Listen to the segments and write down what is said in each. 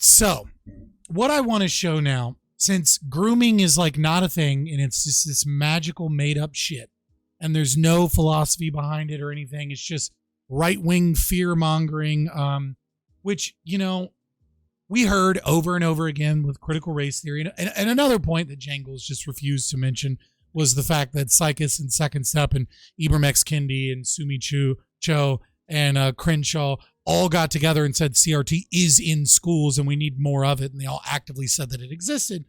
So what I want to show now, since grooming is like not a thing and it's just this magical made up shit and there's no philosophy behind it or anything, it's just right-wing fear mongering, which, you know, we heard over and over again with critical race theory. And another point that Jangles just refused to mention was the fact that Psychus and Second Step and Ibram X. Kendi and Sumi Cho and Crenshaw all got together and said CRT is in schools and we need more of it. And they all actively said that it existed.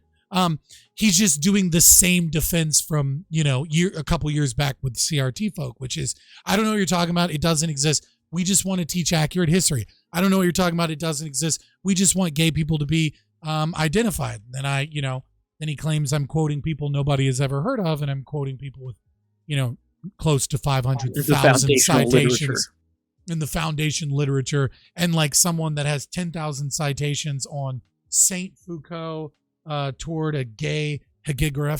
He's just doing the same defense from, you know, a couple years back with CRT folk, which is, I don't know what you're talking about. It doesn't exist. We just want to teach accurate history. I don't know what you're talking about. It doesn't exist. We just want gay people to be identified. Then then he claims I'm quoting people nobody has ever heard of, and I'm quoting people with, you know, close to 500,000 citations in the foundation literature, and like someone that has 10,000 citations on Saint Foucault toward a gay hagiography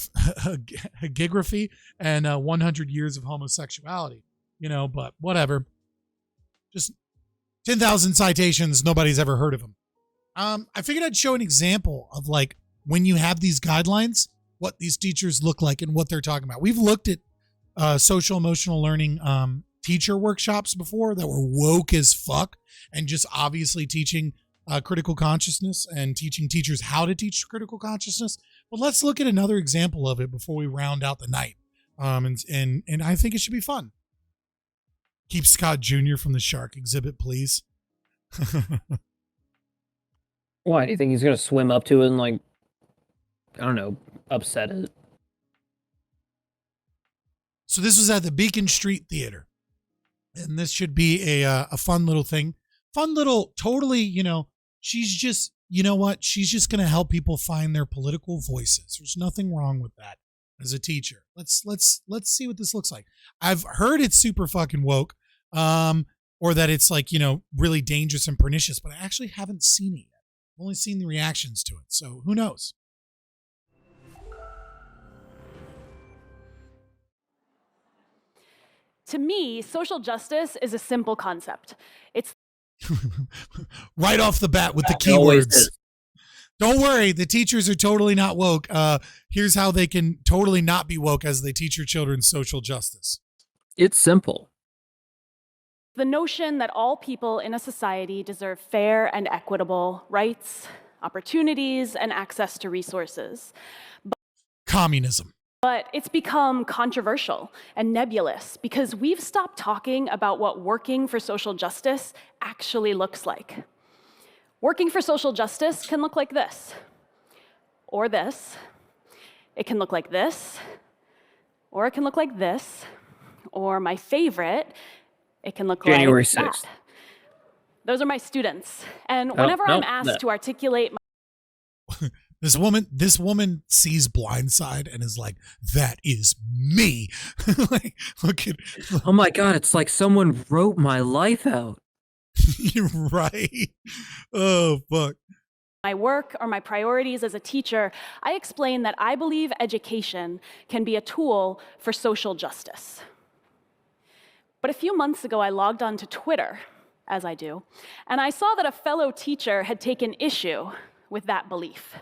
and 100 years of homosexuality, you know, but whatever. Just 10,000 citations, nobody's ever heard of them. I figured I'd show an example of like when you have these guidelines, what these teachers look like and what they're talking about. We've looked at social emotional learning teacher workshops before that were woke as fuck and just obviously teaching critical consciousness and teaching teachers how to teach critical consciousness. But let's look at another example of it before we round out the night. And I think it should be fun. Keep Scott Jr. from the shark exhibit, please. Why? Do you think he's going to swim up to it and, like, I don't know, upset it? So this was at the Beacon Street Theater. And this should be a fun little thing. Fun little, totally, you know, she's just, you know what? She's just going to help people find their political voices. There's nothing wrong with that as a teacher. Let's see what this looks like. I've heard it's super fucking woke, or that it's like, you know, really dangerous and pernicious, but I actually haven't seen it yet. I've only seen the reactions to it. So who knows? To me, social justice is a simple concept. It's right off the bat with the keywords. Don't worry, the teachers are totally not woke. Here's how they can totally not be woke as they teach your children social justice. It's simple. the notion that all people in a society deserve fair and equitable rights, opportunities, and access to resources. Communism. But it's become controversial and nebulous because we've stopped talking about what working for social justice actually looks like. Working for social justice can look like this, or this. It can look like this, or it can look like this, or my favorite, it can look January like 6th. that. Those are my students, and whenever I'm asked to articulate my This woman sees Blindside and is like, that is me. Like, look at. Oh my God, it's like someone wrote my life out. You're right. Oh, fuck. my work or my priorities as a teacher, I explain that I believe education can be a tool for social justice. But a few months ago, I logged on to Twitter, as I do, and I saw that a fellow teacher had taken issue with that belief.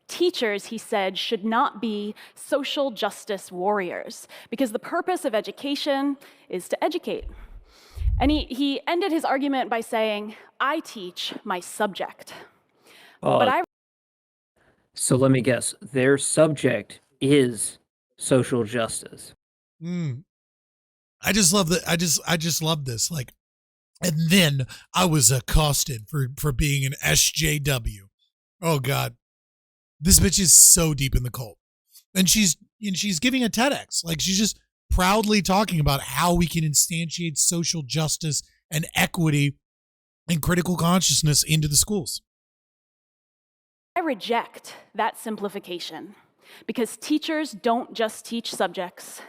Teachers, he said, should not be social justice warriors because the purpose of education is to educate. And he ended his argument by saying, I teach my subject. So let me guess, their subject is social justice. I just love that. I just love this. Like, and then I was accosted for being an SJW. Oh God. This bitch is so deep in the cult. And she's giving a TEDx. Like, she's just proudly talking about how we can instantiate social justice and equity and critical consciousness into the schools. I reject that simplification because teachers don't just teach subjects,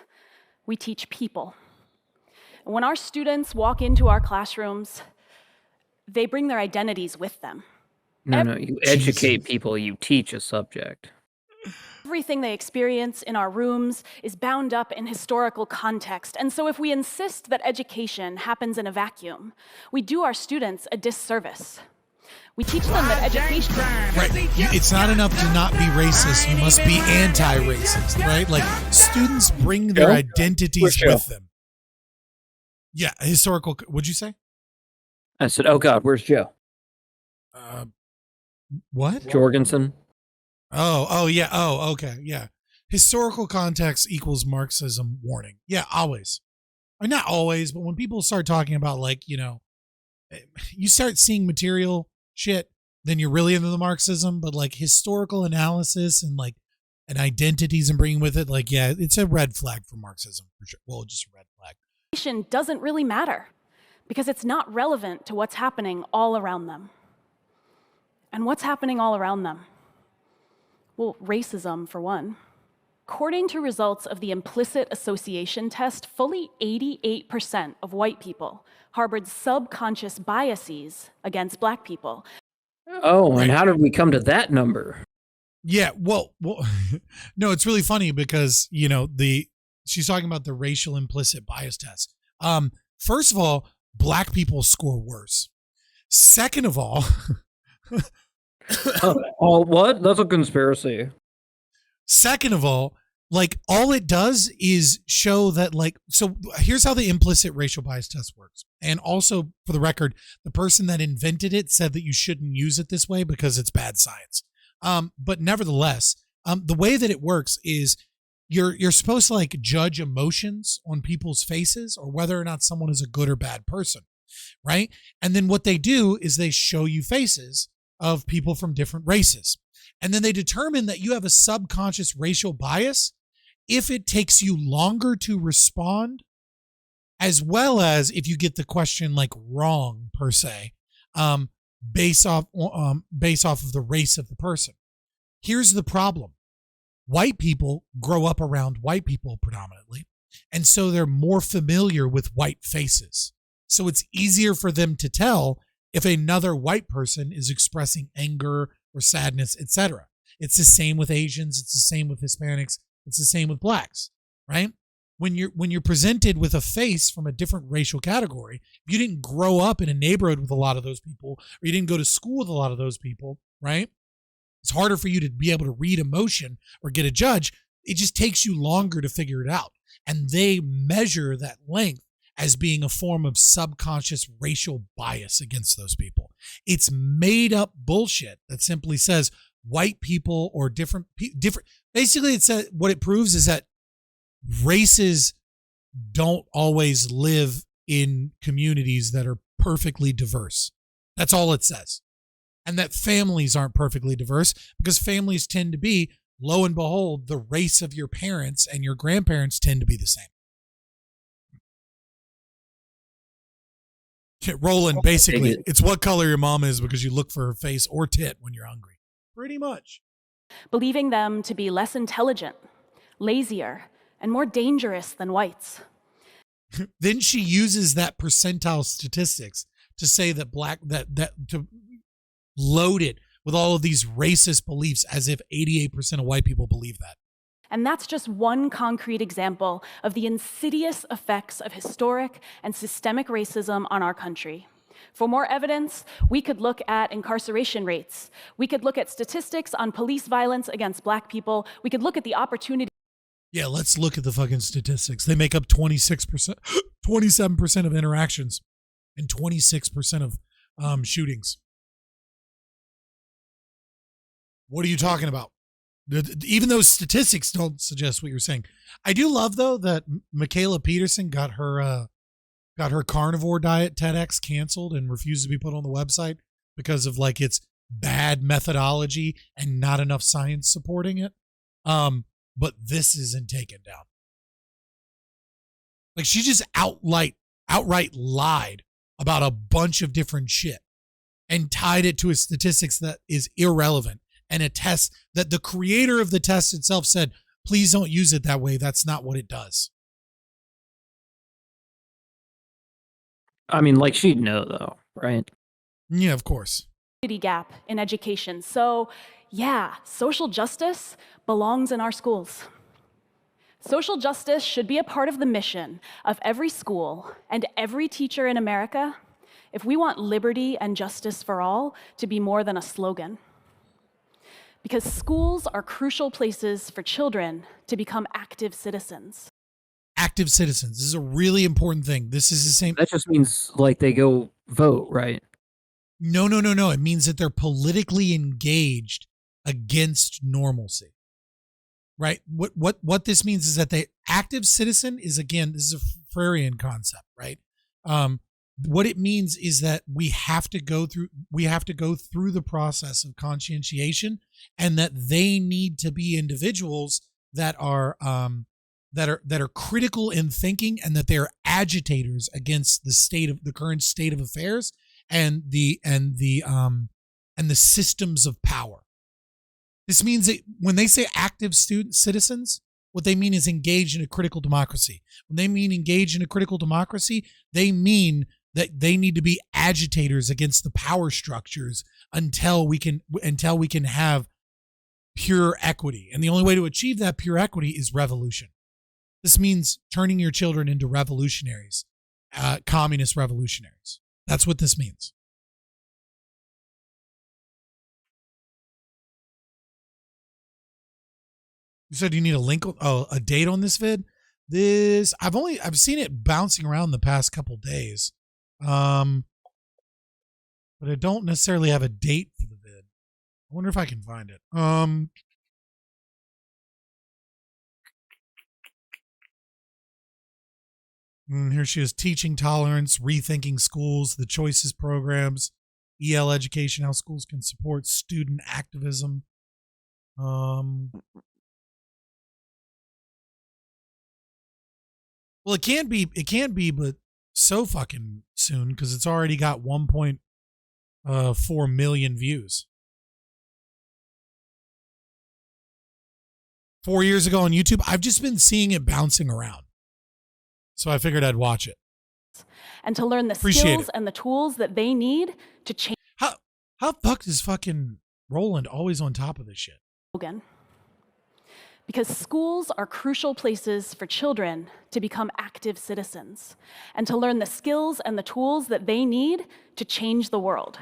we teach people. And when our students walk into our classrooms, they bring their identities with them. No, you educate people, you teach a subject. Everything they experience in our rooms is bound up in historical context. And so if we insist that education happens in a vacuum, we do our students a disservice. We teach them that education... Right. It's not enough to not be racist. You must be anti-racist, right? Like, students bring their identities with them. Yeah, historical... What'd you say? I said, oh, God, where's Joe? What? Jorgensen. Oh, yeah. Oh, okay. Yeah. Historical context equals Marxism warning. Yeah, always. Or not always, but when people start talking about, like, you know, you start seeing material shit, then you're really into the Marxism. But like historical analysis and like and identities and bringing with it, like, yeah, it's a red flag for Marxism for sure. Well, just a red flag. Doesn't really matter because it's not relevant to what's happening all around them. And what's happening all around them? Well, racism, for one. According to results of the implicit association test, fully 88% of white people harbored subconscious biases against Black people. Oh, and how did we come to that number? Yeah, well, no, it's really funny because, you know, she's talking about the racial implicit bias test. First of all, Black people score worse. Second of all, oh, what? That's a conspiracy. Second of all, like, all it does is show that, like, so here's how the implicit racial bias test works. And also, for the record, the person that invented it said that you shouldn't use it this way because it's bad science. But nevertheless, the way that it works is you're supposed to, like, judge emotions on people's faces or whether or not someone is a good or bad person, right? And then what they do is they show you faces of people from different races. And then they determine that you have a subconscious racial bias if it takes you longer to respond, as well as if you get the question, like, wrong per se, based off of the race of the person. Here's the problem. White people grow up around white people predominantly, and so they're more familiar with white faces. So it's easier for them to tell if another white person is expressing anger or sadness, etc. It's the same with Asians. It's the same with Hispanics. It's the same with Blacks, right? When you're presented with a face from a different racial category, if you didn't grow up in a neighborhood with a lot of those people, or you didn't go to school with a lot of those people, right? It's harder for you to be able to read emotion or get a judge. It just takes you longer to figure it out. And they measure that length as being a form of subconscious racial bias against those people. It's made up bullshit that simply says white people or different. Basically, it says what it proves is that races don't always live in communities that are perfectly diverse. That's all it says. And that families aren't perfectly diverse because families tend to be, lo and behold, the race of your parents and your grandparents tend to be the same. Roland, basically, it's what color your mom is because you look for her face or tit when you're hungry. Pretty much. Believing them to be less intelligent, lazier, and more dangerous than whites. Then she uses that percentile statistics to say that to load it with all of these racist beliefs as if 88% of white people believe that. And that's just one concrete example of the insidious effects of historic and systemic racism on our country. For more evidence, we could look at incarceration rates. We could look at statistics on police violence against Black people. We could look at the opportunity. Yeah, let's look at the fucking statistics. They make up 26%, 27% of interactions and 26% of shootings. What are you talking about? Even those statistics don't suggest what you're saying. I do love, though, that Michaela Peterson got her carnivore diet TedX canceled and refused to be put on the website because of, like, its bad methodology and not enough science supporting it. But this isn't taken down. Like, she just outright lied about a bunch of different shit and tied it to a statistics that is irrelevant. And a test that the creator of the test itself said, please don't use it that way. That's not what it does. I mean, like, she'd know, though, right? Yeah, of course. Gap in education. So, yeah, social justice belongs in our schools. Social justice should be a part of the mission of every school and every teacher in America if we want liberty and justice for all to be more than a slogan. Because schools are crucial places for children to become active citizens. Active citizens. This is a really important thing. This is the same. That just means like they go vote, right? No. It means that they're politically engaged against normalcy. Right? What this means is that the active citizen is, again, this is a Freirean concept, right? What it means is that we have to go through the process of conscientiation, and that they need to be individuals that are critical in thinking, and that they are agitators against the current state of affairs and the systems of power. This means that when they say active citizens, what they mean is engaged in a critical democracy. When they mean engaged in a critical democracy, they mean that they need to be agitators against the power structures until we can have pure equity. And the only way to achieve that pure equity is revolution. This means turning your children into revolutionaries, communist revolutionaries. That's what this means. You said you need a link, a date on this vid. I've seen it bouncing around the past couple days, but I don't necessarily have a date for the vid. I wonder if I can find it. Here she is: teaching tolerance, rethinking schools, the choices programs, EL education, how schools can support student activism. Well, it can't be, but so fucking soon, because it's already got 1.4 million views. 4 years ago on YouTube, I've just been seeing it bouncing around, so I figured I'd watch it. And to learn the skills and the tools that they need to change. How fucked is fucking Roland always on top of this shit? Again. Because schools are crucial places for children to become active citizens and to learn the skills and the tools that they need to change the world.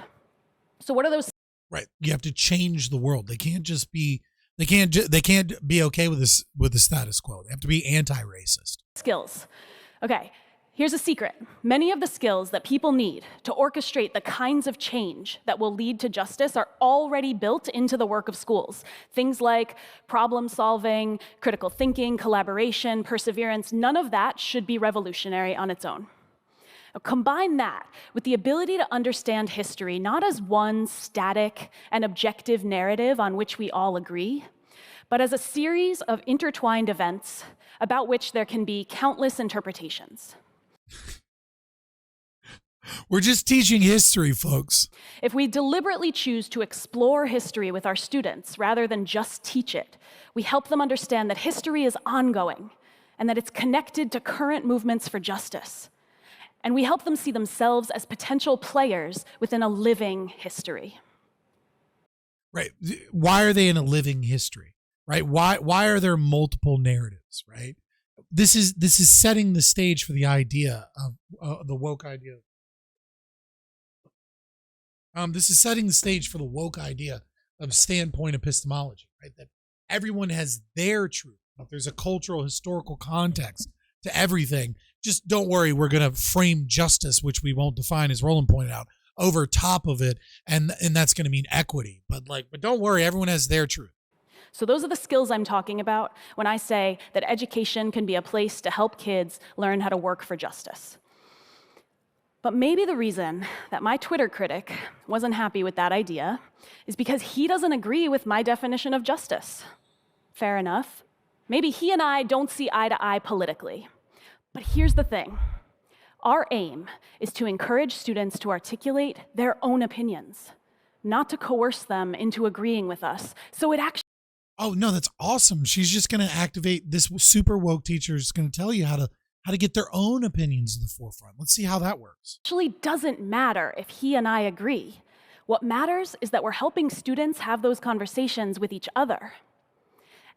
So what are those? Right. You have to change the world. They can't be okay with the status quo. They have to be anti-racist. Skills. Okay. Here's a secret. Many of the skills that people need to orchestrate the kinds of change that will lead to justice are already built into the work of schools. Things like problem solving, critical thinking, collaboration, perseverance, none of that should be revolutionary on its own. Now, combine that with the ability to understand history not as one static and objective narrative on which we all agree, but as a series of intertwined events about which there can be countless interpretations. We're just teaching history, folks. If we deliberately choose to explore history with our students rather than just teach it, we help them understand that history is ongoing and that it's connected to current movements for justice. And we help them see themselves as potential players within a living history. Right. Why are they in a living history? Right? Why are there multiple narratives? Right? This is setting the stage for the idea of the woke idea. This is setting the stage for the woke idea of standpoint epistemology, right? That everyone has their truth. There's a cultural, historical context to everything. Just don't worry, we're going to frame justice, which we won't define, as Roland pointed out, over top of it, and that's going to mean equity. But don't worry, everyone has their truth. So those are the skills I'm talking about when I say that education can be a place to help kids learn how to work for justice. But maybe the reason that my Twitter critic wasn't happy with that idea is because he doesn't agree with my definition of justice. Fair enough. Maybe he and I don't see eye to eye politically. But here's the thing. Our aim is to encourage students to articulate their own opinions, not to coerce them into agreeing with us. So it actually... Oh, no, that's awesome. She's just going to activate this super woke teacher is going to tell you how to get their own opinions to the forefront. Let's see how that works. Actually doesn't matter if he and I agree. What matters is that we're helping students have those conversations with each other.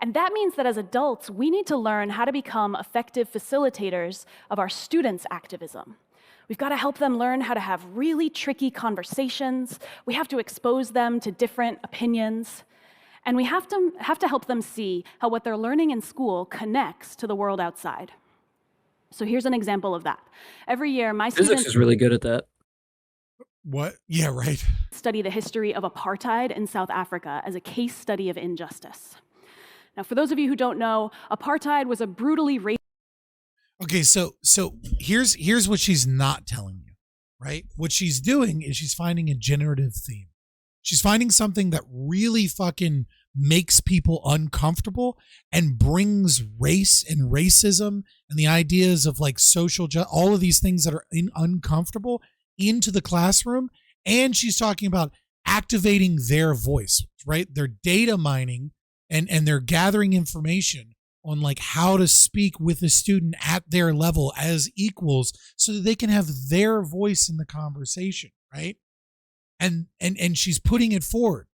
And that means that as adults, we need to learn how to become effective facilitators of our students' activism. We've got to help them learn how to have really tricky conversations. We have to expose them to different opinions. And we have to help them see how what they're learning in school connects to the world outside. So here's an example of that. Every year, my Physics students is really good at that. What? Yeah, right. study the history of apartheid in South Africa as a case study of injustice. Now, for those of you who don't know, apartheid was a brutally racist. Okay, so here's what she's not telling you, right? What she's doing is she's finding a generative theme. She's finding something that really fucking makes people uncomfortable and brings race and racism and the ideas of like all of these things that are uncomfortable into the classroom. And she's talking about activating their voice, right? They're data mining and they're gathering information on like how to speak with a student at their level as equals so that they can have their voice in the conversation, right? And she's putting it forward,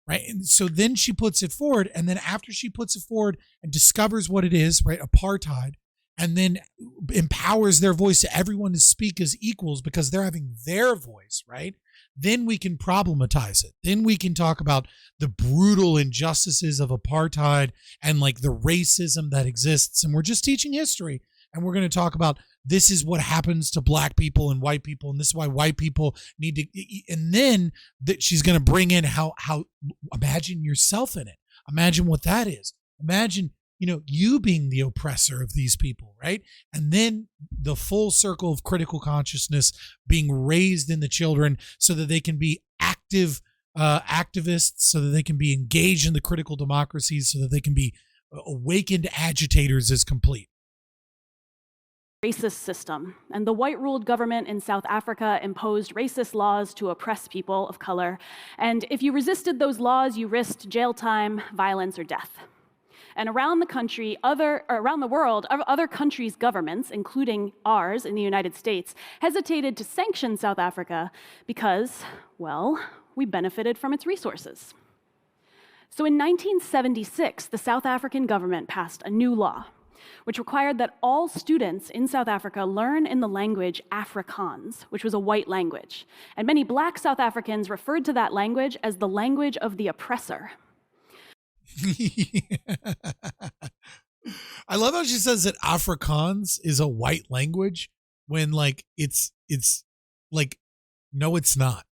right? And so then she puts it forward, and then after she puts it forward and discovers what it is, right, apartheid, and then empowers their voice to everyone to speak as equals because they're having their voice, right? Then we can problematize it. Then we can talk about the brutal injustices of apartheid and like the racism that exists. And we're just teaching history. And we're going to talk about this is what happens to black people and white people. And this is why white people need to, and then that she's going to bring in how imagine yourself in it. Imagine what that is. Imagine, you being the oppressor of these people, right? And then the full circle of critical consciousness being raised in the children so that they can be active activists, so that they can be engaged in the critical democracies, so that they can be awakened agitators is complete. Racist system, and the white-ruled government in South Africa imposed racist laws to oppress people of color, and if you resisted those laws, you risked jail time, violence, or death. And around the country, around the world, other countries' governments, including ours in the United States, hesitated to sanction South Africa because, well, we benefited from its resources. So in 1976, the South African government passed a new law which required that all students in South Africa learn in the language Afrikaans, which was a white language. And many black South Africans referred to that language as the language of the oppressor. I love how she says that Afrikaans is a white language when like it's like, no, it's not.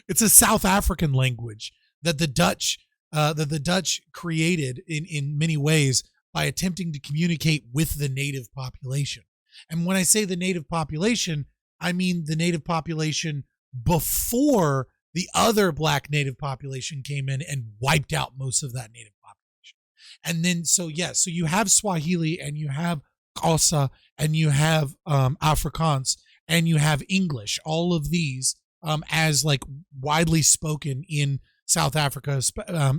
It's a South African language that the Dutch created in many ways by attempting to communicate with the native population. And when I say the native population, I mean the native population before the other black native population came in and wiped out most of that native population. And then, so you have Swahili and you have Xhosa and you have Afrikaans and you have English, all of these as like widely spoken in South Africa,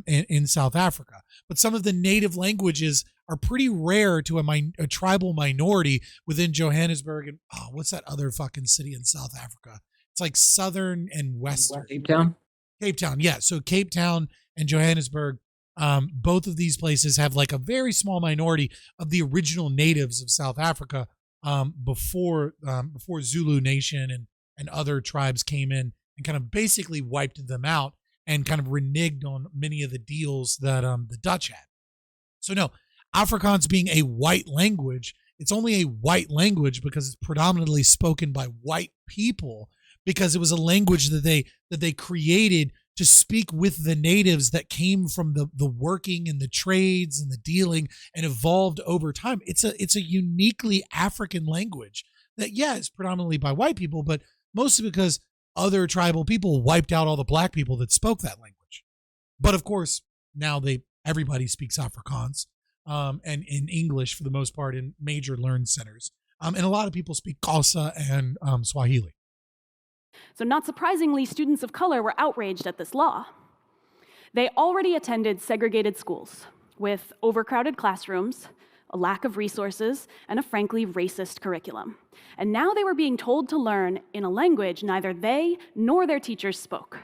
in South Africa. But some of the native languages are pretty rare to a tribal minority within Johannesburg and what's that other fucking city in South Africa? It's like southern and western. Cape Town? Cape Town, yeah. So Cape Town and Johannesburg, both of these places have like a very small minority of the original natives of South Africa before Zulu Nation and other tribes came in and kind of basically wiped them out and kind of reneged on many of the deals that the Dutch had. So no, Afrikaans being a white language, it's only a white language because it's predominantly spoken by white people, because it was a language that they created to speak with the natives that came from the working and the trades and the dealing and evolved over time. It's a uniquely African language that, yeah, it's predominantly by white people, but mostly because other tribal people wiped out all the black people that spoke that language. But of course, now everybody speaks Afrikaans and in English for the most part in major learn centers. And a lot of people speak Xhosa and Swahili. So not surprisingly, students of color were outraged at this law. They already attended segregated schools with overcrowded classrooms, a lack of resources, and a frankly racist curriculum. And now they were being told to learn in a language neither they nor their teachers spoke.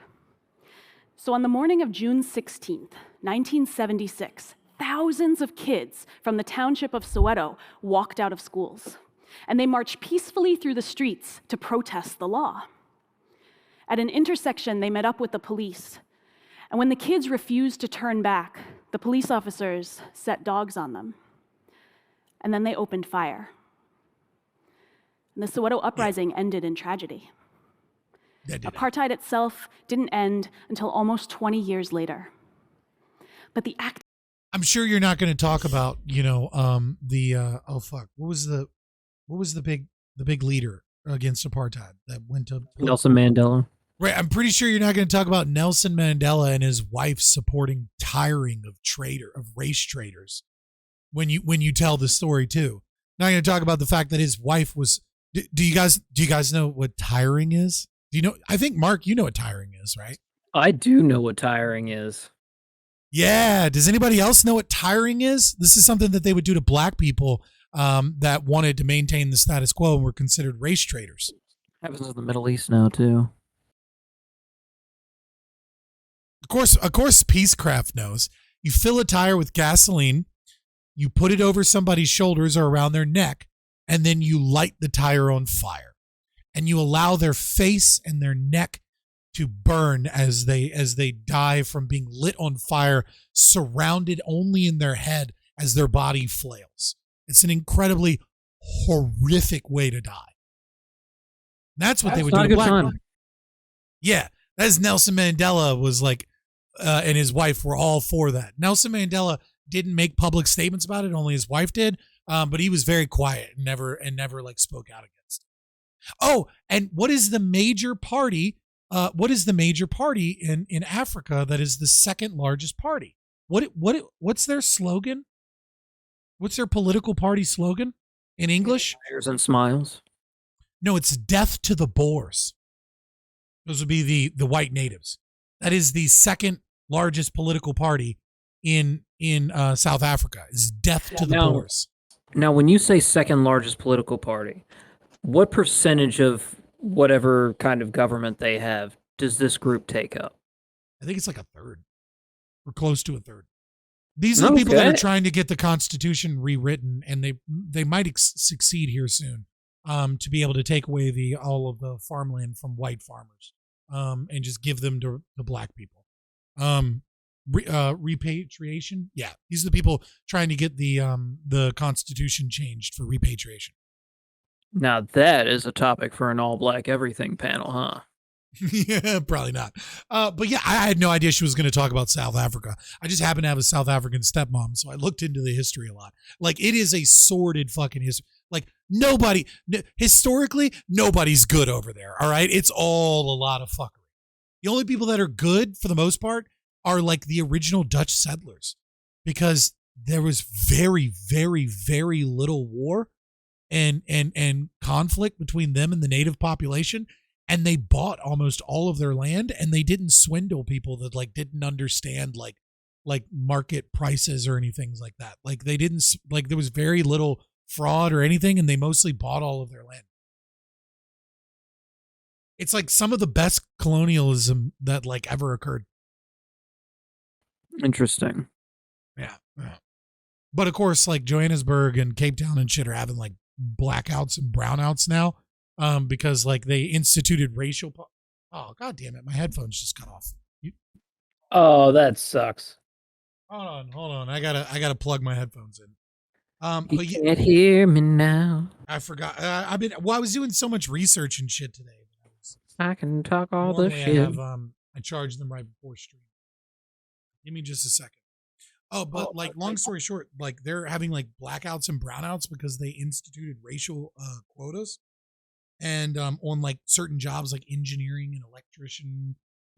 So on the morning of June 16th, 1976, thousands of kids from the township of Soweto walked out of schools. and they marched peacefully through the streets to protest the law. At an intersection, they met up with the police, and when the kids refused to turn back, the police officers set dogs on them, and then they opened fire. And the Soweto uprising ended in tragedy. Apartheid itself didn't end until almost 20 years later. But the act. I'm sure you're not going to talk about, what was the big leader against apartheid that went to Nelson Mandela. Right. I'm pretty sure you're not going to talk about Nelson Mandela and his wife supporting tiring of race traitors when you tell the story too. Not going to talk about the fact that his wife was. Do you guys know what tiring is? Do you know? I think Mark, you know what tiring is, right? I do know what tiring is. Yeah. Does anybody else know what tiring is? This is something that they would do to black people that wanted to maintain the status quo and were considered race traitors. Happens in the Middle East now too. Of course, Peacecraft knows. You fill a tire with gasoline, you put it over somebody's shoulders or around their neck, and then you light the tire on fire. And you allow their face and their neck to burn as they die from being lit on fire, surrounded only in their head as their body flails. It's an incredibly horrific way to die. That's what they would do to black people. Yeah, that's Nelson Mandela was like, and his wife were all for that. Nelson Mandela didn't make public statements about it; only his wife did. But he was very quiet and never like spoke out against it. Oh, and what is the major party? What is the major party in Africa that is the second largest party? What's their slogan? What's their political party slogan in English? Fires and smiles. No, it's death to the Boers. Those would be the white natives. That is the second largest political party in South Africa. Is death to the Boers. Now, when you say second largest political party, what percentage of whatever kind of government they have does this group take up? I think it's like a third or close to a third. These are the people that are trying to get the Constitution rewritten, and they might succeed here soon to be able to take away all of the farmland from white farmers and just give them to black people. Repatriation. Yeah, these are the people trying to get the Constitution changed for repatriation. Now that is a topic for an all black everything panel, huh? Yeah, probably not. But yeah, I had no idea she was going to talk about South Africa. I just happen to have a South African stepmom, so I looked into the history a lot. Like, it is a sordid fucking history. Like, historically, nobody's good over there. All right, it's all a lot of fuckery. The only people that are good for the most part are like the original Dutch settlers, because there was very, very, very little war and conflict between them and the native population, and they bought almost all of their land, and they didn't swindle people that like didn't understand like market prices or anything like that. Like, they didn't, like, there was very little fraud or anything, and they mostly bought all of their land. It's like some of the best colonialism that like ever occurred. Interesting. Yeah. But of course, like Johannesburg and Cape Town and shit are having like blackouts and brownouts now, because like they instituted racial. Oh, God damn it! My headphones just cut off. Oh, that sucks. Hold on. I gotta plug my headphones in. You can't hear me now. I forgot. I was doing so much research and shit today. I can talk all the shit. I charged them right before stream. Give me just a second. Oh, but like, long story short, like they're having like blackouts and brownouts because they instituted racial quotas, and on like certain jobs like engineering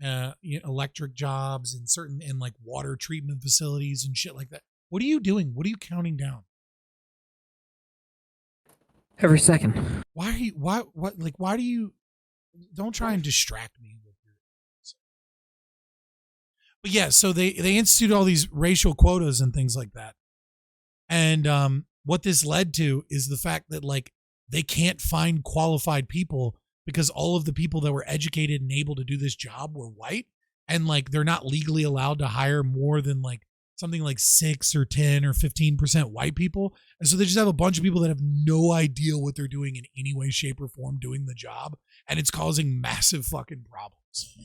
and electric jobs and like water treatment facilities and shit like that. What are you doing? What are you counting down? Every second. Why do you don't try and distract me with your. But yeah, so they institute all these racial quotas and things like that. And what this led to is the fact that like they can't find qualified people because all of the people that were educated and able to do this job were white, and like they're not legally allowed to hire more than like something like 6 or 10 or 15% white people. And so they just have a bunch of people that have no idea what they're doing in any way, shape, or form doing the job. And it's causing massive fucking problems.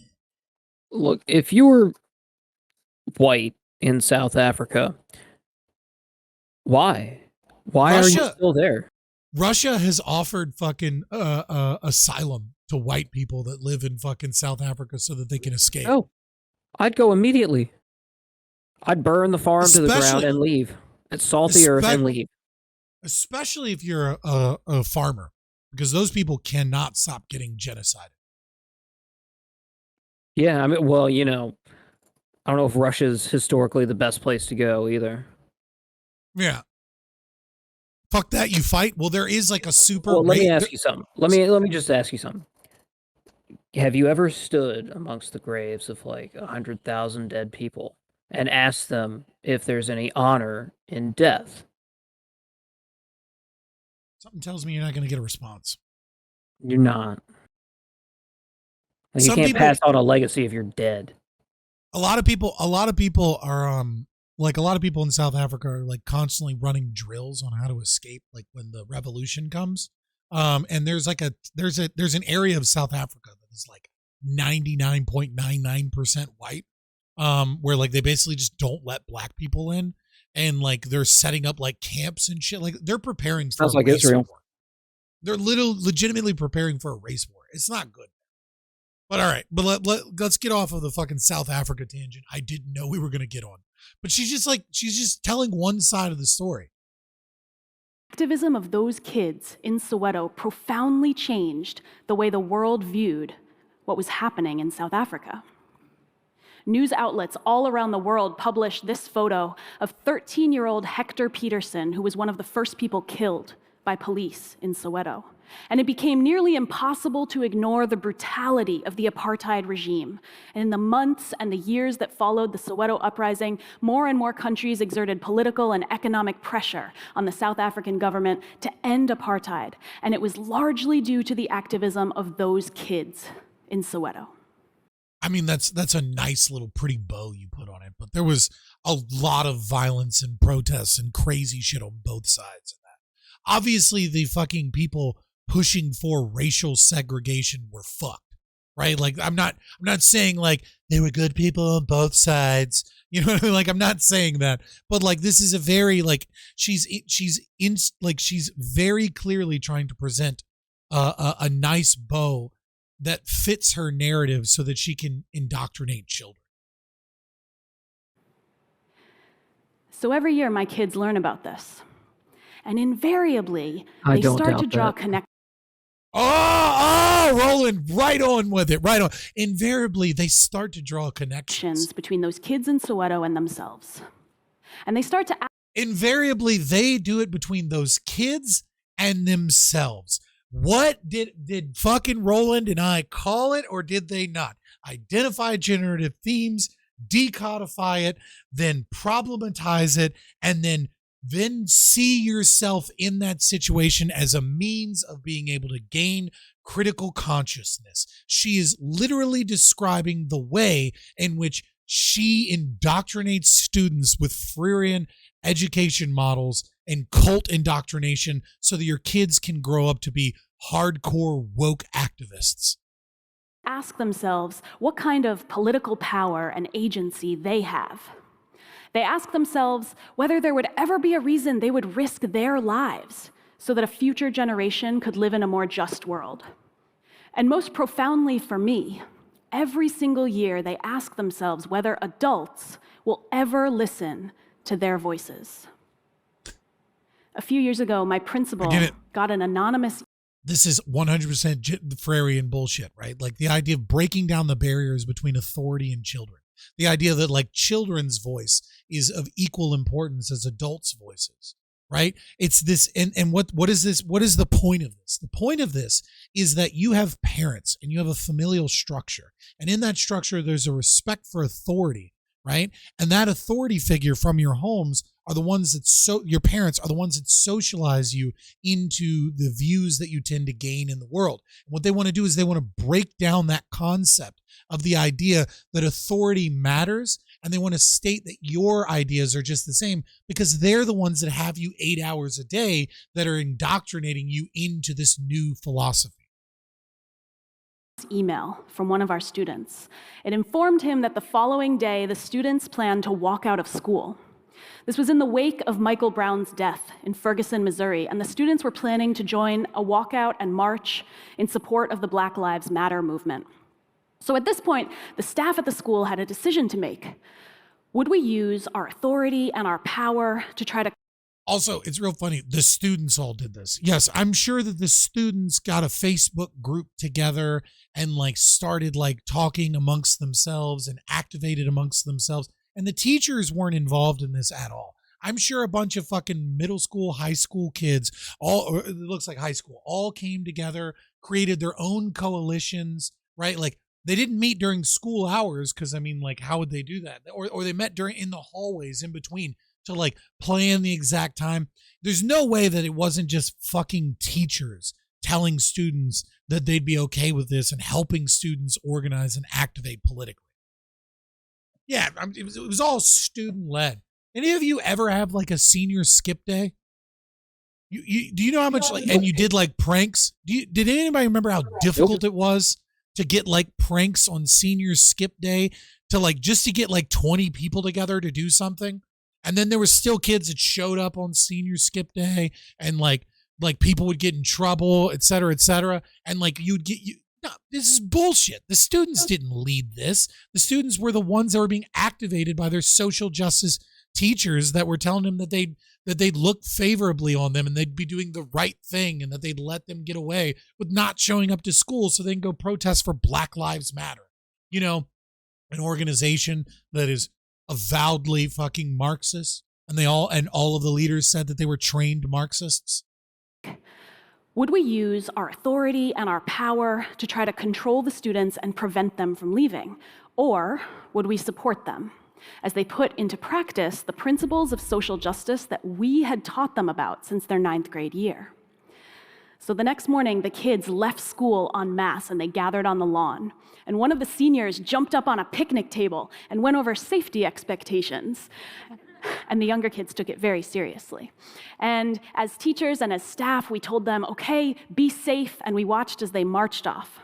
Look, if you were white in South Africa, why? Why are you still there? Russia has offered fucking asylum to white people that live in fucking South Africa so that they can escape. Oh, I'd go immediately. I'd burn the farm to the ground and leave. And salt the earth and leave. Especially if you're a farmer, because those people cannot stop getting genocided. Yeah, I mean, well, you know, I don't know if Russia's historically the best place to go either. Yeah. Fuck that, you fight? Well, there is like a super... Well, let me ask you something. Let me just ask you something. Have you ever stood amongst the graves of like 100,000 dead people and asked them if there's any honor in death? Something tells me you're not going to get a response. You're not. Like, you can't pass on a legacy if you're dead. A lot of people are like a lot of people in South Africa are like constantly running drills on how to escape, like when the revolution comes. And there's an area of South Africa that is like 99.99% white, where like they basically just don't let black people in, and like they're setting up like camps and shit. Like they're preparing for Sounds like Israel. War. They're legitimately preparing for a race war. It's not good. But all right, but let's get off of the fucking South Africa tangent I didn't know we were going to get on. But she's just telling one side of the story. Activism of those kids in Soweto profoundly changed the way the world viewed what was happening in South Africa. News outlets all around the world published this photo of 13-year-old Hector Peterson, who was one of the first people killed by police in Soweto. And it became nearly impossible to ignore the brutality of the apartheid regime. And in the months and the years that followed the Soweto uprising, more and more countries exerted political and economic pressure on the South African government to end apartheid. And it was largely due to the activism of those kids in Soweto. I mean, that's a nice little pretty bow you put on it, but there was a lot of violence and protests and crazy shit on both sides of that. Obviously, the fucking people pushing for racial segregation were fucked, right? Like, I'm not saying like they were good people on both sides, you know what I mean? Like, I'm not saying that, but like this is a very like she's very clearly trying to present a nice bow that fits her narrative so that she can indoctrinate children. So every year my kids learn about this, and invariably they start to draw connections. Oh, Roland, right on with it, right on. Invariably, they start to draw connections between those kids in Soweto and themselves. And they start to... Invariably, they do it between those kids and themselves. What did fucking Roland and I call it, or did they not? Identify generative themes, decodify it, then problematize it, and then see yourself in that situation as a means of being able to gain critical consciousness. She is literally describing the way in which she indoctrinates students with Freirean education models and cult indoctrination so that your kids can grow up to be hardcore woke activists. Ask themselves what kind of political power and agency they have. They ask themselves whether there would ever be a reason they would risk their lives so that a future generation could live in a more just world. And most profoundly for me, every single year they ask themselves whether adults will ever listen to their voices. A few years ago, my principal got an anonymous... This is 100% Freirean bullshit, right? Like the idea of breaking down the barriers between authority and children. The idea that like children's voice is of equal importance as adults' voices, right? It's this, and what is this? What is the point of this? The point of this is that you have parents and you have a familial structure, and in that structure, there's a respect for authority, right? And that authority figure from your homes are the ones that your parents are the ones that socialize you into the views that you tend to gain in the world. And what they want to do is they want to break down that concept of the idea that authority matters and they want to state that your ideas are just the same because they're the ones that have you 8 hours a day that are indoctrinating you into this new philosophy. Email from one of our students. It informed him that the following day, the students planned to walk out of school. This was in the wake of Michael Brown's death in Ferguson, Missouri, and the students were planning to join a walkout and march in support of the Black Lives Matter movement. So at this point, the staff at the school had a decision to make. Would we use our authority and our power to try to... Also, it's real funny. The students all did this. Yes, I'm sure that the students got a Facebook group together and like started like talking amongst themselves and activated amongst themselves. And the teachers weren't involved in this at all. I'm sure a bunch of fucking middle school, high school kids, or it looks like high school, all came together, created their own coalitions, right? Like they didn't meet during school hours because, I mean, like, how would they do that? Or they met in the hallways in between to like plan the exact time. There's no way that it wasn't just fucking teachers telling students that they'd be okay with this and helping students organize and activate politically. Yeah, it was all student led. Any of you ever have like a senior skip day? Do you know how much like, and you did like pranks? Did anybody remember how difficult it was to get like pranks on senior skip day to like just to get like 20 people together to do something? And then there were still kids that showed up on senior skip day and like people would get in trouble, et cetera, and like you'd get you. No, this is bullshit. The students didn't lead this. The students were the ones that were being activated by their social justice teachers that were telling them that they'd look favorably on them and they'd be doing the right thing and that they'd let them get away with not showing up to school so they can go protest for Black Lives Matter. You know, an organization that is avowedly fucking Marxist, and all of the leaders said that they were trained Marxists. Would we use our authority and our power to try to control the students and prevent them from leaving? Or would we support them as they put into practice the principles of social justice that we had taught them about since their 9th grade year? So the next morning, the kids left school en masse and they gathered on the lawn. And one of the seniors jumped up on a picnic table and went over safety expectations. And the younger kids took it very seriously. And as teachers and as staff, we told them, okay, be safe, and we watched as they marched off.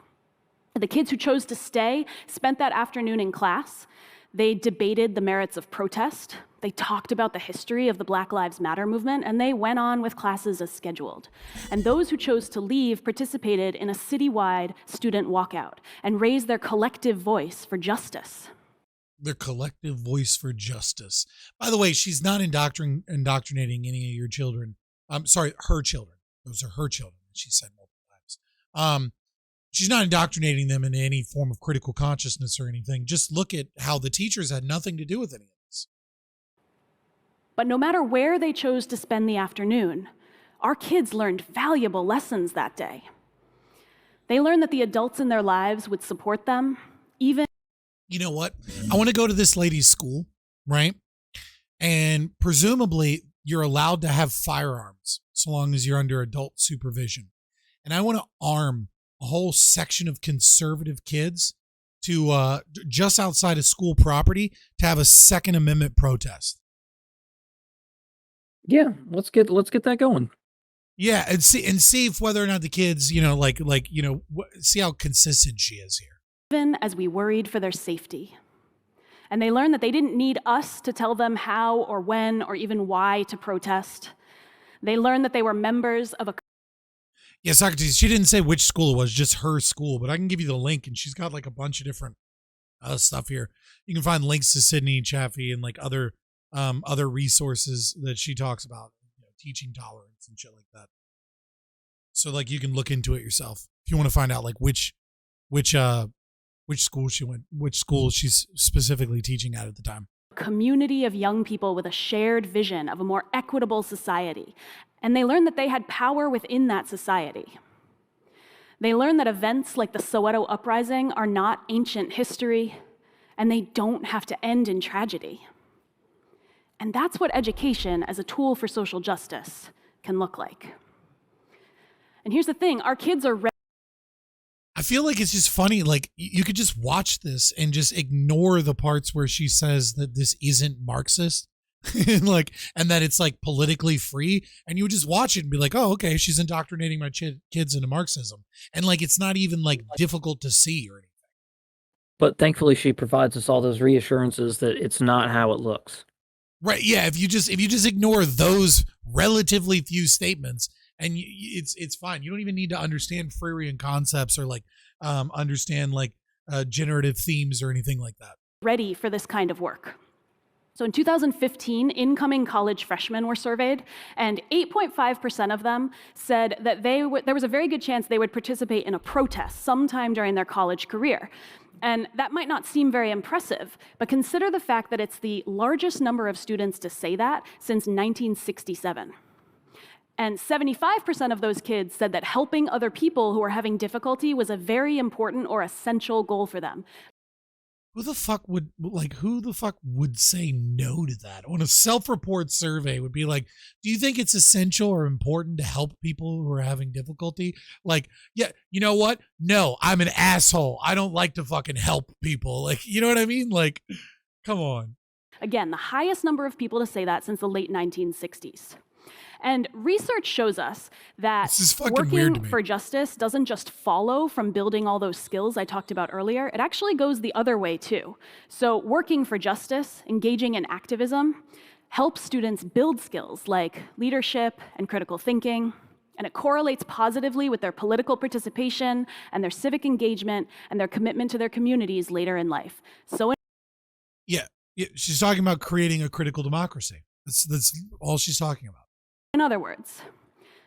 The kids who chose to stay spent that afternoon in class. They debated the merits of protest. They talked about the history of the Black Lives Matter movement, and they went on with classes as scheduled. And those who chose to leave participated in a citywide student walkout and raised their collective voice for justice. Their collective voice for justice. By the way, she's not indoctrinating any of your children. I'm sorry, her children. Those are her children, she said multiple times. She's not indoctrinating them in any form of critical consciousness or anything. Just look at how the teachers had nothing to do with any of this. But no matter where they chose to spend the afternoon, our kids learned valuable lessons that day. They learned that the adults in their lives would support them, even... You know what? I want to go to this lady's school, right? And presumably you're allowed to have firearms so long as you're under adult supervision. And I want to arm a whole section of conservative kids to just outside of school property to have a Second Amendment protest. Yeah, let's get that going. Yeah, and see if whether or not the kids, see how consistent she is here. Even as we worried for their safety. And they learned that they didn't need us to tell them how or when or even why to protest. They learned that they were members of a... Yeah, Socrates, she didn't say which school it was, just her school, but I can give you the link, and she's got like a bunch of different stuff here. You can find links to Sydney Chaffee and like other resources that she talks about, teaching tolerance and shit like that. So like you can look into it yourself if you want to find out like which school she went, which school she's specifically teaching at the time. Community of young people with a shared vision of a more equitable society. And they learned that they had power within that society. They learned that events like the Soweto uprising are not ancient history, and they don't have to end in tragedy. And that's what education as a tool for social justice can look like. And here's the thing, our kids are ready. I feel like it's just funny. Like you could just watch this and just ignore the parts where she says that this isn't Marxist, and that it's like politically free, and you would just watch it and be like, oh, okay, she's indoctrinating my kids into Marxism, and like it's not even like difficult to see or anything. But thankfully, she provides us all those reassurances that it's not how it looks. Right? Yeah. If you just ignore those relatively few statements, and it's fine. You don't even need to understand Freudian concepts or like understand like generative themes or anything like that. Ready for this kind of work. So in 2015, incoming college freshmen were surveyed, and 8.5% of them said that there was a very good chance they would participate in a protest sometime during their college career. And that might not seem very impressive, but consider the fact that it's the largest number of students to say that since 1967. And 75% of those kids said that helping other people who are having difficulty was a very important or essential goal for them. Who the fuck would say no to that? On a self-report survey would be like, do you think it's essential or important to help people who are having difficulty? Like, yeah, you know what? No, I'm an asshole. I don't like to fucking help people. Like, you know what I mean? Like, come on. Again, the highest number of people to say that since the late 1960s. And research shows us that working for justice doesn't just follow from building all those skills I talked about earlier. It actually goes the other way too. So working for justice, engaging in activism, helps students build skills like leadership and critical thinking. And it correlates positively with their political participation and their civic engagement and their commitment to their communities later in life. So yeah, she's talking about creating a critical democracy. That's all she's talking about. In other words,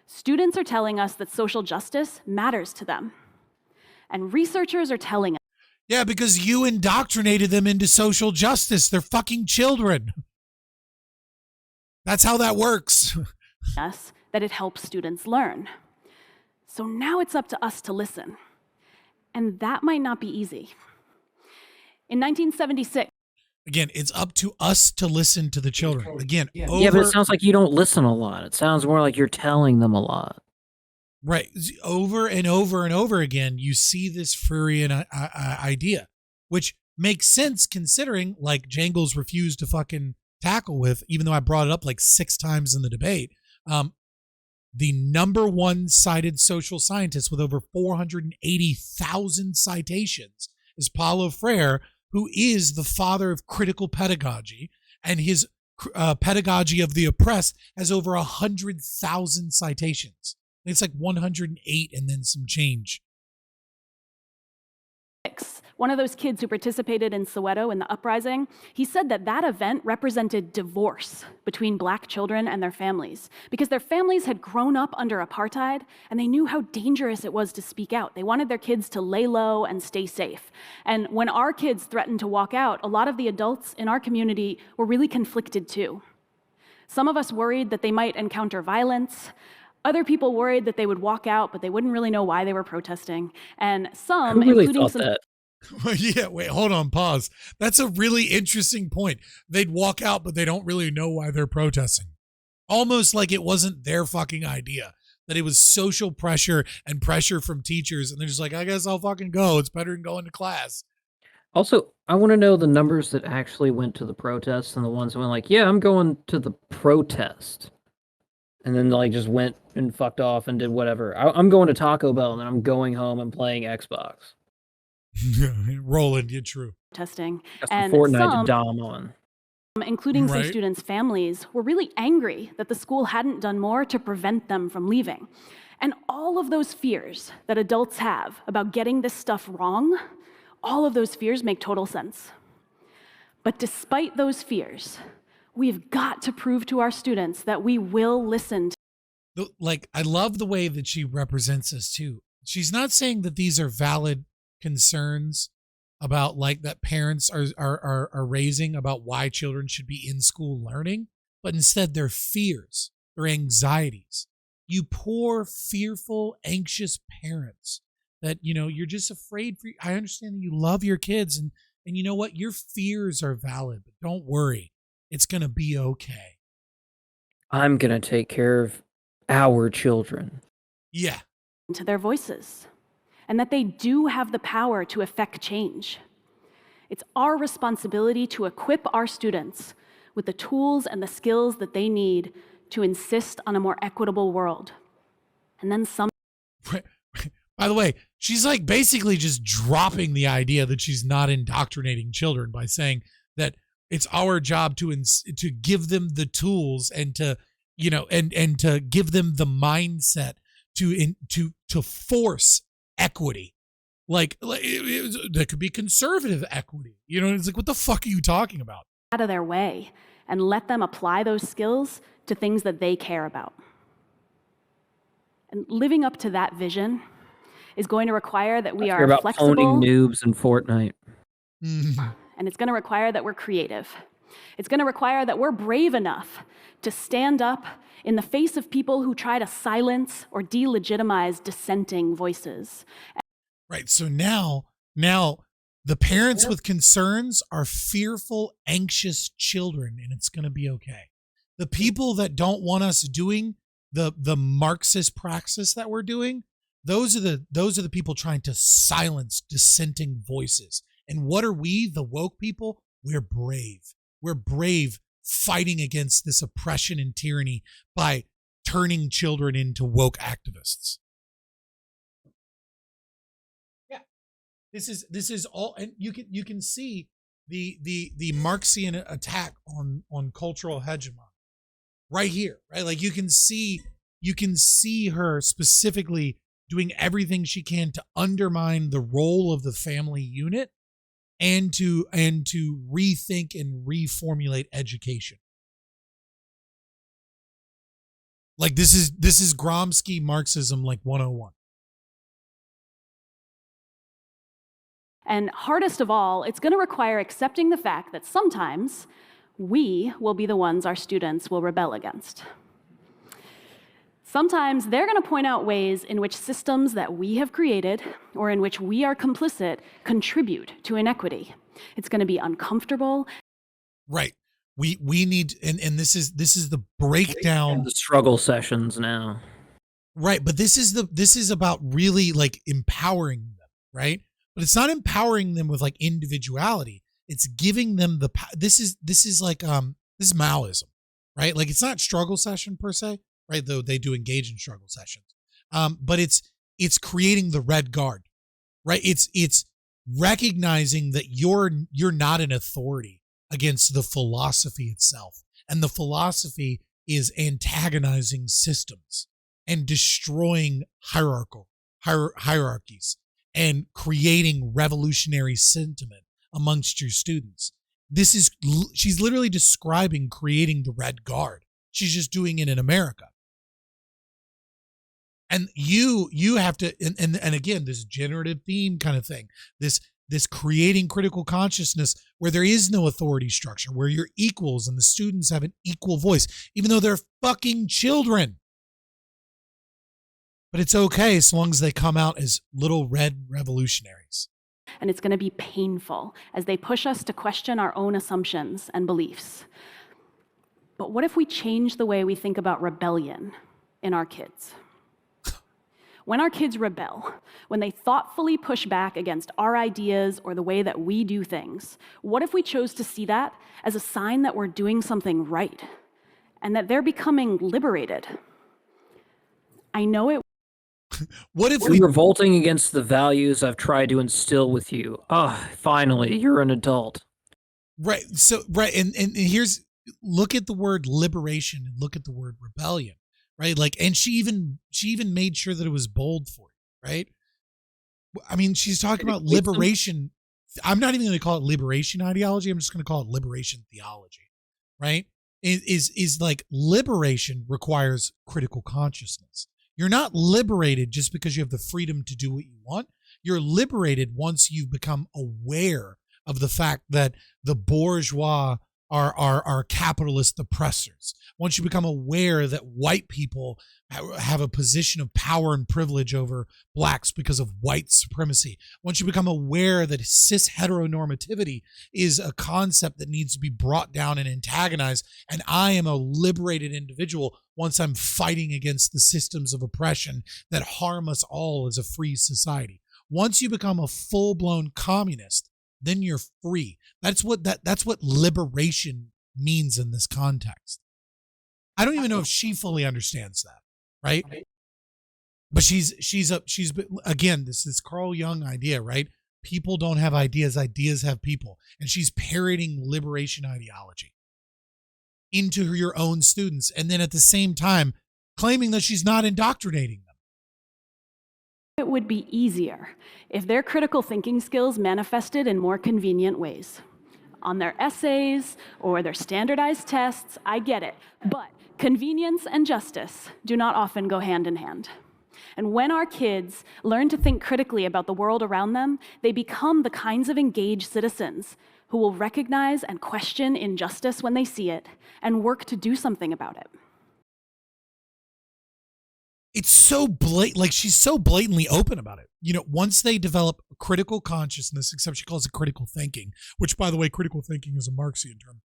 students are telling us that social justice matters to them. And researchers are telling us. Yeah, because you indoctrinated them into social justice. They're fucking children. That's how that works. Us that it helps students learn. So now it's up to us to listen. And that might not be easy. In 1976, again, it's up to us to listen to the children. Again, yeah, but it sounds like you don't listen a lot. It sounds more like you're telling them a lot. Right. Over and over and over again, you see this Freudian idea, which makes sense considering like Jangles refused to fucking tackle with, even though I brought it up like 6 times in the debate. The number one cited social scientist with over 480,000 citations is Paulo Freire, who is the father of critical pedagogy, and his pedagogy of the oppressed has over 100,000 citations. It's like 108 and then some change. One of those kids who participated in Soweto in the uprising, he said that that event represented divorce between Black children and their families because their families had grown up under apartheid and they knew how dangerous it was to speak out. They wanted their kids to lay low and stay safe. And when our kids threatened to walk out, a lot of the adults in our community were really conflicted too. Some of us worried that they might encounter violence. Other people worried that they would walk out, but they wouldn't really know why they were protesting. And some, Who really including thought that? Yeah, wait, hold on, pause. That's a really interesting point. They'd walk out, but they don't really know why they're protesting. Almost like it wasn't their fucking idea, that it was social pressure and pressure from teachers. And they're just like, I guess I'll fucking go. It's better than going to class. Also, I want to know the numbers that actually went to the protests and the ones that went like, yeah, I'm going to the protest. And then like just went and fucked off and did whatever. I'm going to Taco Bell and then I'm going home and playing Xbox. Roland, you're true. Testing. That's and the Fortnite some, to dom on. Including some Right. students' families, were really angry that the school hadn't done more to prevent them from leaving. And all of those fears that adults have about getting this stuff wrong, all of those fears make total sense. But despite those fears, we've got to prove to our students that we will listen to. Like, I love the way that she represents us too. She's not saying that these are valid concerns about like that parents are raising about why children should be in school learning, but instead they're fears, their anxieties. You poor, fearful, anxious parents that, you know, you're just afraid for. I understand that you love your kids and you know what? Your fears are valid, but don't worry. It's going to be okay. I'm going to take care of our children. Yeah. To their voices. and that they do have the power to effect change. It's our responsibility to equip our students with the tools and the skills that they need to insist on a more equitable world. And then some. By the way, she's like basically just dropping the idea that she's not indoctrinating children by saying that it's our job to give them the tools and to, you know, and to give them the mindset to force equity. Like that could be conservative equity. You know, it's like, what the fuck are you talking about? Out of their way and let them apply those skills to things that they care about. And living up to that vision is going to require that we are flexible. Owning noobs in Fortnite. And it's going to require that we're creative. It's going to require that we're brave enough to stand up in the face of people who try to silence or delegitimize dissenting voices. Right. So now the parents with concerns are fearful, anxious children, and it's going to be okay. The people that don't want us doing the Marxist praxis that we're doing, those are the people trying to silence dissenting voices. And what are we, the woke people? We're brave. We're brave fighting against this oppression and tyranny by turning children into woke activists. Yeah. This is all, and you can see the Marxian attack on cultural hegemony right here, right? Like you can see her specifically doing everything she can to undermine the role of the family unit and to rethink and reformulate education. Like this is Gromsky Marxism like 101. And hardest of all, it's going to require accepting the fact that sometimes we will be the ones our students will rebel against. Sometimes they're going to point out ways in which systems that we have created or in which we are complicit contribute to inequity. It's going to be uncomfortable. Right. We need, and this is the breakdown. The struggle sessions now. Right. But this is about really like empowering them, right? But it's not empowering them with like individuality. It's giving them this is like this is Maoism, right? Like it's not struggle session per se, right? Though they do engage in struggle sessions. But it's creating the red guard, right? It's recognizing that you're not an authority against the philosophy itself. And the philosophy is antagonizing systems and destroying hierarchies and creating revolutionary sentiment amongst your students. She's literally describing creating the red guard. She's just doing it in America. And you have to, and again, this generative theme kind of thing, this creating critical consciousness where there is no authority structure, where you're equals and the students have an equal voice, even though they're fucking children. But it's okay as long as they come out as little red revolutionaries. And it's going to be painful as they push us to question our own assumptions and beliefs. But what if we change the way we think about rebellion in our kids? When our kids rebel, when they thoughtfully push back against our ideas or the way that we do things, what if we chose to see that as a sign that we're doing something right and that they're becoming liberated? I know it. What if we're revolting against the values I've tried to instill with you? Finally, you're an adult. Right. So, right. And here's, look at the word liberation and look at the word rebellion. Right. Like, and she even made sure that it was bold for you. Right. I mean, she's talking about liberation. I'm not even going to call it liberation ideology. I'm just going to call it liberation theology. Right. Is like liberation requires critical consciousness. You're not liberated just because you have the freedom to do what you want. You're liberated once you've become aware of the fact that the bourgeois are capitalist oppressors. Once you become aware that white people have a position of power and privilege over blacks because of white supremacy. Once you become aware that cis heteronormativity is a concept that needs to be brought down and antagonized, and I am a liberated individual once I'm fighting against the systems of oppression that harm us all as a free society. Once you become a full-blown communist, then you're free. That's what liberation means in this context. I don't even know if she fully understands that, right? But she's again, this Carl Jung idea, right? People don't have ideas, ideas have people. And she's parroting liberation ideology into your own students, and then at the same time claiming that she's not indoctrinating them. It would be easier if their critical thinking skills manifested in more convenient ways. On their essays or their standardized tests, I get it. But convenience and justice do not often go hand in hand. And when our kids learn to think critically about the world around them, they become the kinds of engaged citizens who will recognize and question injustice when they see it and work to do something about it. It's so blatant, like she's so blatantly open about it. You know, once they develop critical consciousness, except she calls it critical thinking, which, by the way, critical thinking is a Marxian term.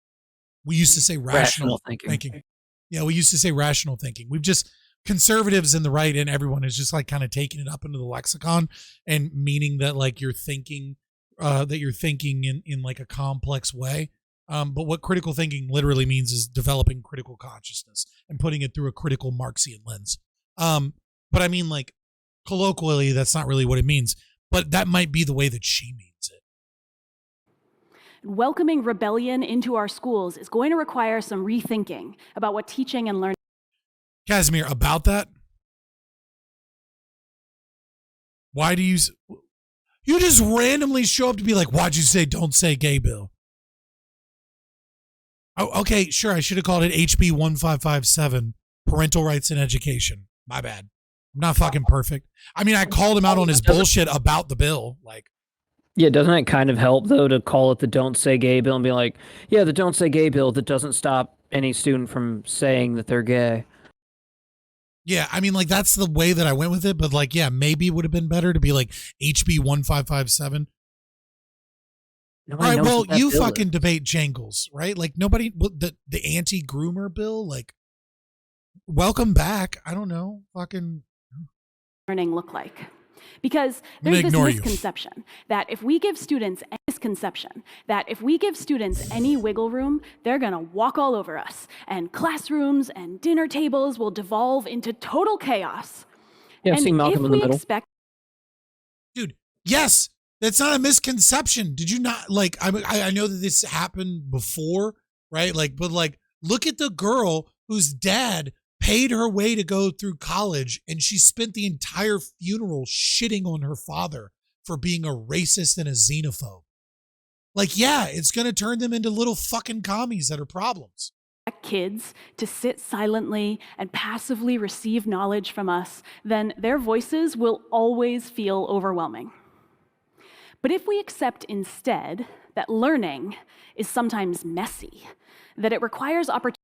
We used to say rational thinking. Yeah, we used to say rational thinking. We've just, conservatives and the right and everyone is just like kind of taking it up into the lexicon and meaning that like you're thinking, in like a complex way. But what critical thinking literally means is developing critical consciousness and putting it through a critical Marxian lens. But I mean, like, colloquially, that's not really what it means, but that might be the way that she means it. Welcoming rebellion into our schools is going to require some rethinking about what teaching and learning. Casimir, about that? Why do you just randomly show up to be like, why'd you say don't say gay bill? Oh, okay, sure, I should have called it HB 1557, parental rights in education. My bad. I'm not fucking perfect. I mean, I called him out on his bullshit about the bill. Like, yeah, doesn't it kind of help, though, to call it the Don't Say Gay bill and be like, yeah, the Don't Say Gay bill that doesn't stop any student from saying that they're gay? Yeah, I mean, like, that's the way that I went with it. But, like, yeah, maybe it would have been better to be like HB 1557. All right, well, you fucking debate Jangles, right? Like, nobody, the anti-groomer bill, like, welcome back. I don't know. Fucking learning look like? Because there's this misconception that if we give students any wiggle room, they're going to walk all over us, and classrooms and dinner tables will devolve into total chaos. Yeah, I've seen Malcolm in the Middle. Dude, yes, that's not a misconception. Did you not, like, I know that this happened before, right? Like, but like, look at the girl whose dad paid her way to go through college, and she spent the entire funeral shitting on her father for being a racist and a xenophobe. Like, yeah, it's going to turn them into little fucking commies that are problems. Kids to sit silently and passively receive knowledge from us, then their voices will always feel overwhelming. But if we accept instead that learning is sometimes messy, that it requires opportunity.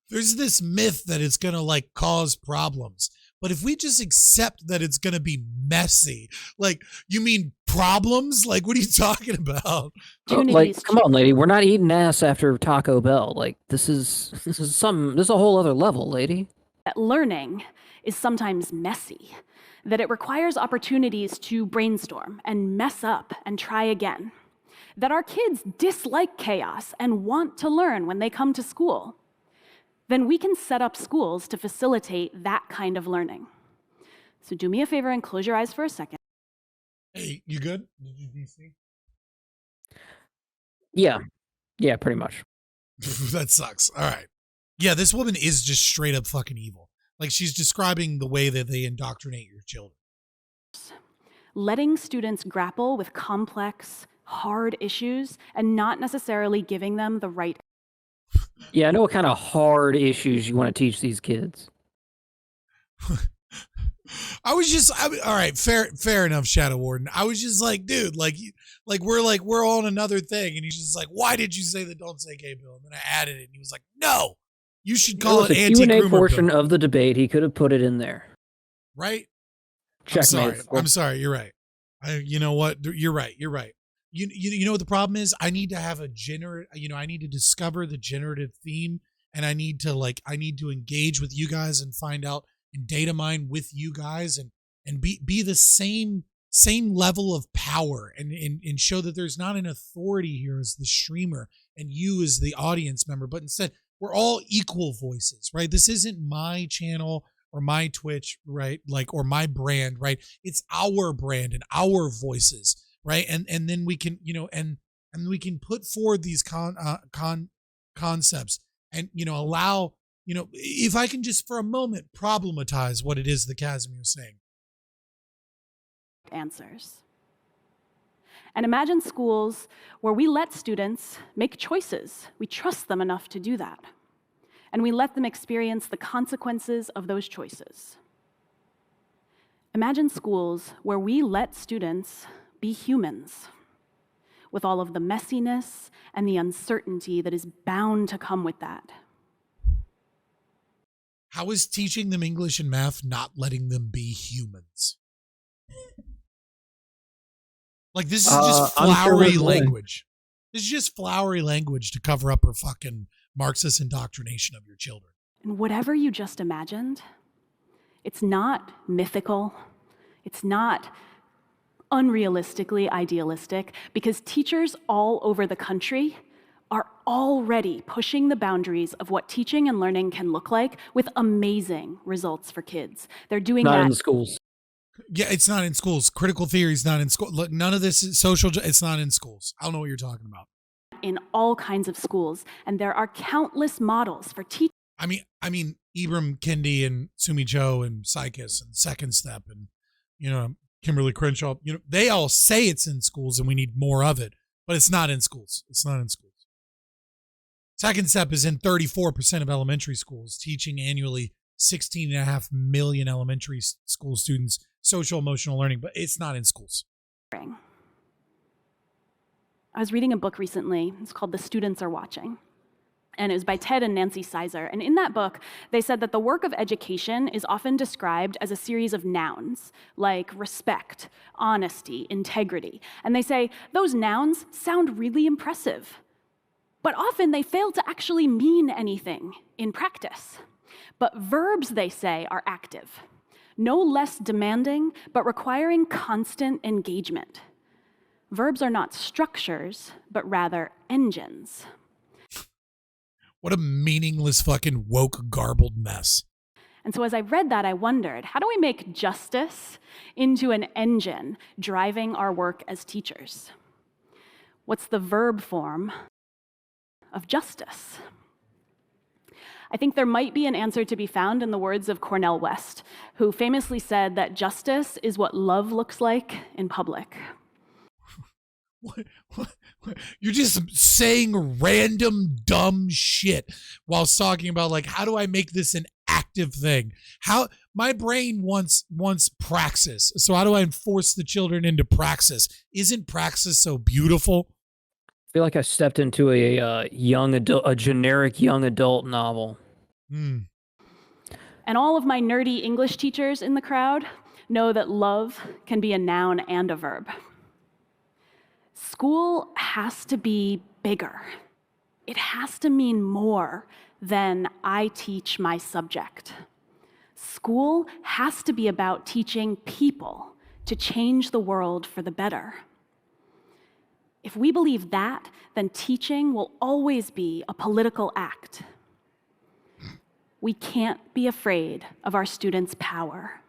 There's this myth that it's going to like cause problems. But if we just accept that it's going to be messy, like, you mean problems? Like, what are you talking about? Like, come on, lady. We're not eating ass after Taco Bell. Like, this is a whole other level, lady. That learning is sometimes messy, that it requires opportunities to brainstorm and mess up and try again, that our kids dislike chaos and want to learn when they come to school. Then we can set up schools to facilitate that kind of learning. So do me a favor and close your eyes for a second. Hey, you good? Did you DC? Yeah, pretty much. That sucks. All right. Yeah, this woman is just straight up fucking evil. Like, she's describing the way that they indoctrinate your children. Letting students grapple with complex, hard issues and not necessarily giving them the right. Yeah, I know what kind of hard issues you want to teach these kids. All right, fair enough, Shadow Warden. I was just like, dude, we're on another thing, and he's just like, why did you say the Don't Say Gay bill? And then I added it, and he was like, no, you should call it anti-groomer Q&A portion of the debate. He could have put it in there, right? Checkmate. I'm sorry. You're right. You know what? You're right. You know what the problem is? I need to have a I need to discover the generative theme, and I need to engage with you guys and find out and data mine with you guys and be the same same level of power and show that there's not an authority here as the streamer and you as the audience member, but instead we're all equal voices, right? This isn't my channel or my Twitch, right? Like, or my brand, right? It's our brand and our voices, right? And then we can, and we can put forward these concepts and, allow, if I can just for a moment problematize what it is that Casimir is saying. Answers. And imagine schools where we let students make choices. We trust them enough to do that. And we let them experience the consequences of those choices. Imagine schools where we let students be humans, with all of the messiness and the uncertainty that is bound to come with that. How is teaching them English and math not letting them be humans? Like, this is just flowery language. This is just flowery language to cover up her fucking Marxist indoctrination of your children. And whatever you just imagined, it's not mythical. It's not unrealistically idealistic, because teachers all over the country are already pushing the boundaries of what teaching and learning can look like with amazing results for kids. They're doing that in the schools. Yeah, it's not in schools. Critical theory is not in school. Look, none of this is social. It's not in schools. I don't know what you're talking about. In all kinds of schools, and there are countless models for teaching. I mean, Ibram Kendi and Sumi Cho and Psychus and Second Step and, Kimberly Crenshaw, they all say it's in schools and we need more of it, but it's not in schools. It's not in schools. Second Step is in 34% of elementary schools, teaching annually 16.5 million elementary school students social emotional learning, but it's not in schools. I was reading a book recently. It's called The Students Are Watching. And it was by Ted and Nancy Sizer. And in that book, they said that the work of education is often described as a series of nouns, like respect, honesty, integrity. And they say those nouns sound really impressive, but often they fail to actually mean anything in practice. But verbs, they say, are active, no less demanding, but requiring constant engagement. Verbs are not structures, but rather engines. What a meaningless fucking woke garbled mess. And so as I read that, I wondered, how do we make justice into an engine driving our work as teachers? What's the verb form of justice? I think there might be an answer to be found in the words of Cornel West, who famously said that justice is what love looks like in public. What? You're just saying random dumb shit while talking about, like, how do I make this an active thing? How my brain wants praxis. So how do I enforce the children into praxis? Isn't praxis so beautiful? I feel like I stepped into a generic young adult novel. And all of my nerdy English teachers in the crowd know that love can be a noun and a verb. School has to be bigger. It has to mean more than I teach my subject. School has to be about teaching people to change the world for the better. If we believe that, then teaching will always be a political act. We can't be afraid of our students' power.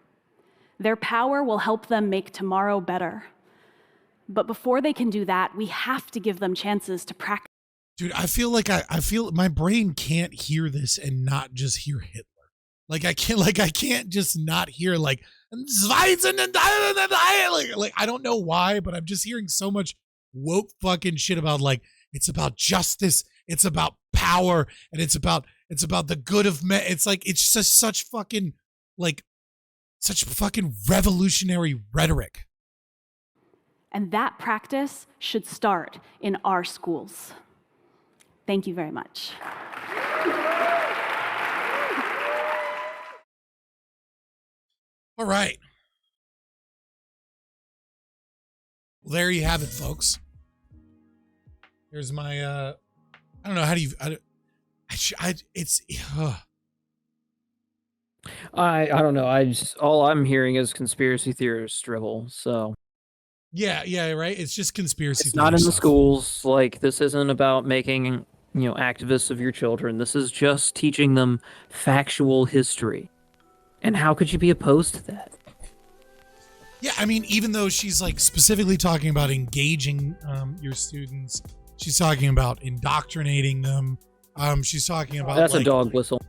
Their power will help them make tomorrow better. But before they can do that, we have to give them chances to practice. Dude, I feel like I feel my brain can't hear this and not just hear Hitler. Like I can't just not hear like I don't know why, but I'm just hearing so much woke fucking shit about, like, it's about justice, it's about power, and it's about the good of men. It's like, it's just such fucking revolutionary rhetoric. And that practice should start in our schools. Thank you very much. All right. Well, there you have it, folks. Here's my, I don't know, how do you, I don't know. All I'm hearing is conspiracy theorist drivel, so. Yeah, right. It's just conspiracy. It's not in theory the stuff. schools. Like, this isn't about making, activists of your children. This is just teaching them factual history. And how could you be opposed to that? Yeah, I mean, even though she's like specifically talking about engaging your students, she's talking about indoctrinating them. She's talking about That's like, a dog whistle.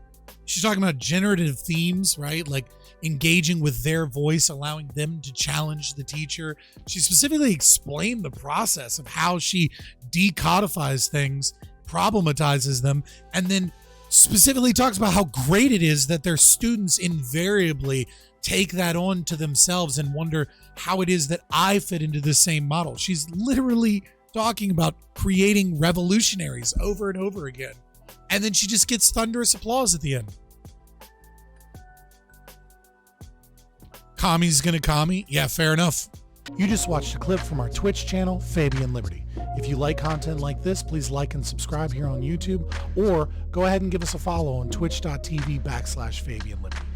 she's talking about generative themes, right? Like engaging with their voice, allowing them to challenge the teacher. She specifically explained the process of how she decodifies things, problematizes them, and then specifically talks about how great it is that their students invariably take that on to themselves and wonder how it is that I fit into the same model. She's literally talking about creating revolutionaries over and over again. And then she just gets thunderous applause at the end. Commie's gonna commie? Yeah, fair enough. You just watched a clip from our Twitch channel, Fabian Liberty. If you like content like this, please like and subscribe here on YouTube, or go ahead and give us a follow on twitch.tv/Fabian Liberty.